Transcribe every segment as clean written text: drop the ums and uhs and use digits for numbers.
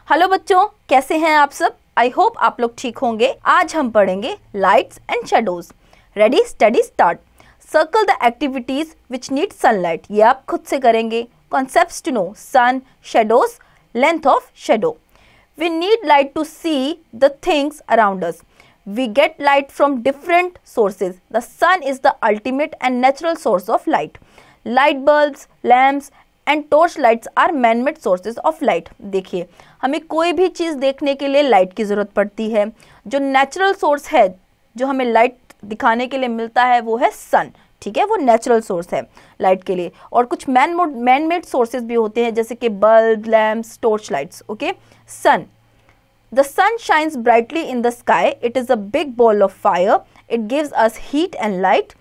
Hello बच्चों, कैसे हैं आप सब। आई होप आप लोग ठीक होंगे। आज हम पढ़ेंगे lights and shadows. Ready, study start. Circle the activities which need sunlight. ये आप खुद से करेंगे। Concepts to know: sun, shadows, length of shadow. We need light to see the things around us. We get light from different sources. The sun is the ultimate and natural source of light. Light bulbs, lamps and torch lights are man-made sources of light. देखिए, हमें कोई भी चीज़ देखने के लिए light की ज़रूरत पड़ती है। जो नेचुरल सोर्स है, जो हमें लाइट दिखाने के लिए मिलता है, वो है सन। ठीक है, वो नेचुरल सोर्स है लाइट के लिए। और कुछ मैन मेड सोर्सेज भी होते हैं, जैसे कि bulb, lamps, torch lights. Okay, sun. The sun shines brightly in the sky. It is a big ball of fire. It gives us heat and light.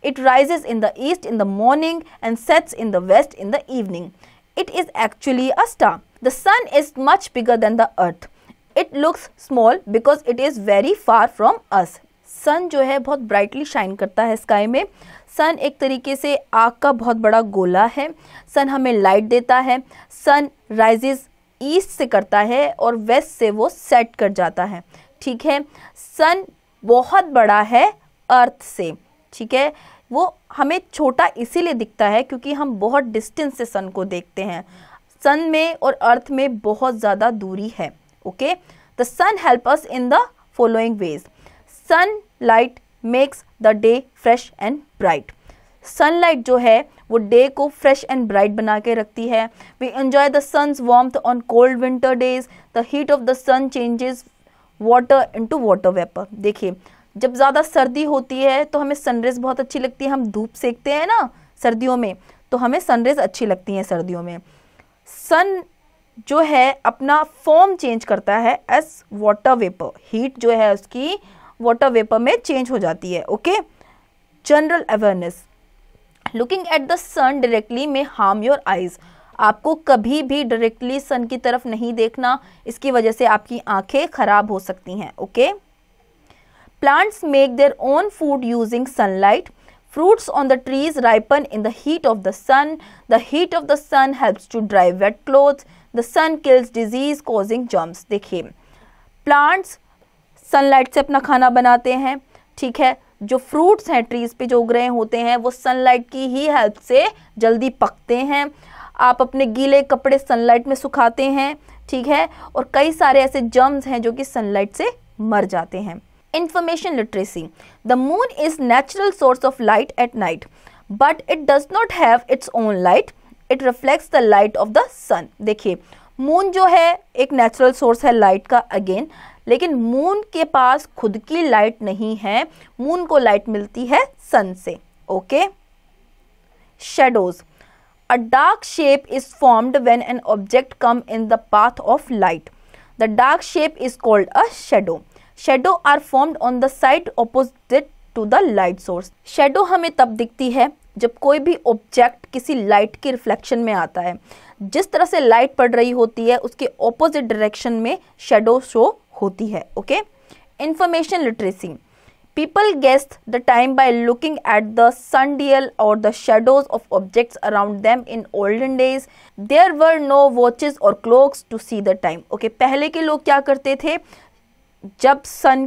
It rises in the east in the morning and sets in the west in the evening. It is actually a star. The sun is much bigger than the earth. It looks small because it is very far from us. सन जो है बहुत brightly shine करता है sky में। सन एक तरीके से आग का बहुत बड़ा गोला है। सन हमें लाइट देता है। सन राइजेस ईस्ट से करता है और वेस्ट से वो सेट कर जाता है। ठीक है, सन बहुत बड़ा है अर्थ से। ठीक है, वो हमें छोटा इसीलिए दिखता है क्योंकि हम बहुत डिस्टेंस से सन को देखते हैं। सन में और अर्थ में बहुत ज़्यादा दूरी है। Okay, the sun help us in the following ways. Sun light makes the day fresh and bright. Sunlight जो है वो डे को फ्रेश एंड ब्राइट बना के रखती है. We enjoy the sun's warmth on cold winter days. The heat of the sun changes water into water vapour. देखिए, जब ज़्यादा सर्दी होती है तो हमें सनरेज बहुत अच्छी लगती है। हम धूप सेकते हैं ना सर्दियों में, तो हमें सनरेज अच्छी लगती हैं सर्दियों में. सन जो है अपना फॉर्म चेंज करता है एज वाटर वेपर. हीट जो है उसकी वाटर वेपर में चेंज हो जाती है. Okay, general awareness. Looking at the sun directly may harm your eyes. आपको कभी भी डायरेक्टली सन की तरफ नहीं देखना, इसकी वजह से आपकी आंखें खराब हो सकती हैं. Okay, plants make their own food using sunlight. Fruits on the trees ripen in the heat of the sun. The heat of the sun helps to dry wet clothes. The sun kills disease causing germs. देखिए, plants sunlight से अपना खाना बनाते हैं. ठीक है, जो fruits हैं ट्रीज पे जो उग रहे होते हैं वो सनलाइट की ही हेल्प से जल्दी पकते हैं. आप अपने गीले कपड़े सनलाइट में सुखाते हैं. ठीक है, और कई सारे ऐसे जर्म्स हैं जो कि सनलाइट से मर जाते हैं. Information literacy. The moon is natural source of light at night, but it does not have its own light. It reflects the light of the sun. देखिए, मून जो है एक नेचुरल सोर्स है लाइट का अगेन, लेकिन moon के पास खुद की लाइट नहीं है. मून को लाइट मिलती है सन से. Okay, shadows. A dark shape is formed when an object come in the path of light. The dark shape is called a shadow. Shadow are formed on the side opposite to the light source. Shadow हमें तब दिखती है जब कोई भी object किसी light की reflection में आता है. जिस तरह से लाइट पड़ रही होती है उसके ऑपोजिट डायरेक्शन में शेडो शो होती है. Okay, information literacy. People guessed the time by looking at the sundial और the shadows of objects around them. In olden days there were no watches और clocks to see the time. Okay, पहले के लोग क्या करते थे, जब सन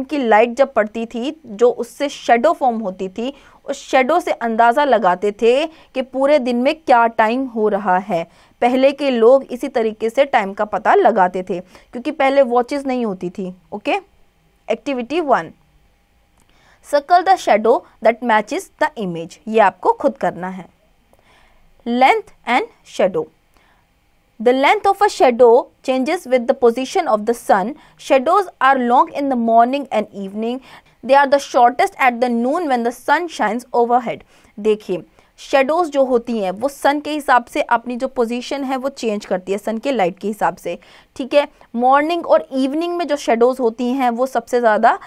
की लाइट जब पड़ती थी, जो उससे शेडो फॉर्म होती थी, उस शेडो से अंदाज़ा लगाते थे कि पूरे दिन में क्या टाइम हो रहा है. पहले के लोग इसी तरीके से टाइम का पता लगाते थे क्योंकि पहले वॉचेस नहीं होती थी. Okay, activity 1. Circle the shadow that matches the image. ये आपको खुद करना है. Length and shadow. The length of a shadow changes with the position of the sun. Shadows are long in the morning and evening. They are the shortest at the noon when the sun shines overhead. देखिए, shadows जो होती हैं वो सन के हिसाब से अपनी जो पोजीशन है वो चेंज करती है सन के लाइट के हिसाब से. ठीक है, मॉर्निंग और इवनिंग में जो शेडोज होती हैं वो सबसे ज़्यादा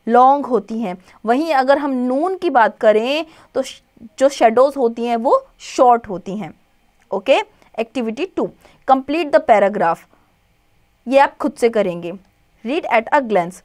लॉन्ग होती हैं. वहीं अगर हम नून की बात करें तो जो शेडोज होती हैं वो शॉर्ट होती हैं. Okay, activity 2. Complete the paragraph. ये आप खुद से करेंगे. Read at a glance.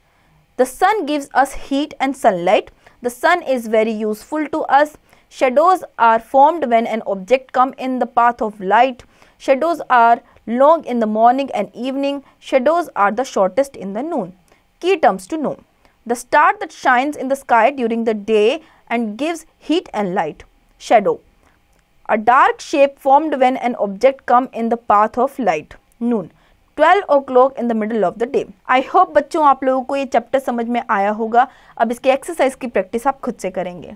The sun gives us heat and sunlight. The sun is very useful to us. Shadows are formed when an object come in the path of light. Shadows are long in the morning and evening, shadows are the shortest in the noon. Key terms to know: the star that shines in the sky during the day and gives heat and light. Shadow, a dark shape formed when an object comes in the path of light. Noon, 12 o'clock in the middle of the day. I hope बच्चों आप लोगों को ये chapter समझ में आया होगा. अब इसके एक्सरसाइज की प्रैक्टिस आप खुद से करेंगे.